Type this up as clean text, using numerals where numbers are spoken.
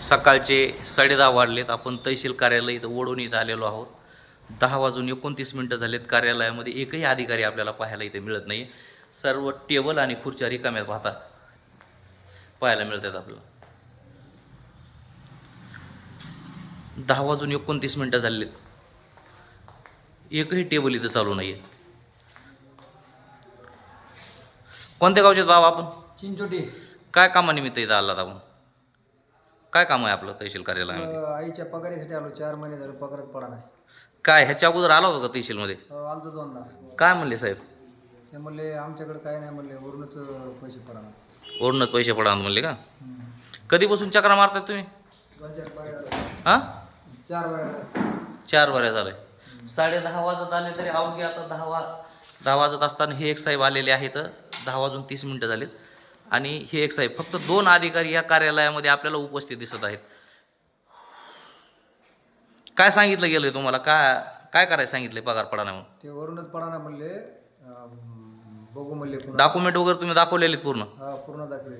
सकाळचे 10:30 वाजलेत. आपण तहसील कार्यालय इथं वडून इथं आलेलो आहोत. 10:29 झालेत. कार्यालयामध्ये एकही अधिकारी आपल्याला पाहायला इथे मिळत नाही. सर्व टेबल आणि खुर्च्या रिकाम्या पाहायला मिळतात आपल्याला. 10:29 झालेत. एकही टेबल इथं चालू नाही. कोणत्या गावचे बाबा आपण? चिंचोटी. काय कामानिमित्त इथं आलात आपण? काय काम आहे आपलं तहसील कार्यालयामध्ये? आईच्या पगारीसाठी आलो. 4 महिने झाले पगारच पडा नाही. काय ह्याच्या अगोदर आला होता का तहसीलमध्ये? आलतो दोनदा. काय म्हणले साहेब? ते म्हणले आमच्याकडे काय नाही म्हणले, वरूनच पैसे पडा नाही. वरूनच पैसे पडा म्हणले का? कधीपासून चक्रा मारतात तुम्ही? 2-4 बऱ्या झाले. हां, 4 बऱ्या झाले. 4 बऱ्या झाले. 10:30 वाजत आले तरी अवघे आता 10 वाजत असताना हे एक साहेब आलेले आहेत. 10:30 झालेत आणि हे एक साहेब, फक्त 2 अधिकारी या कार्यालयामध्ये आपल्याला उपस्थित दिसत आहेत. काय सांगितलं गेलंय तुम्हाला? काय करायला सांगितलंय पगार पडा नाही म्हणून? ते वरूनच पडा नाही म्हणले. बघू म्हणले. डॉक्युमेंट वगैरे तुम्ही दाखवलेले पूर्ण? हा, पूर्ण दाखवले.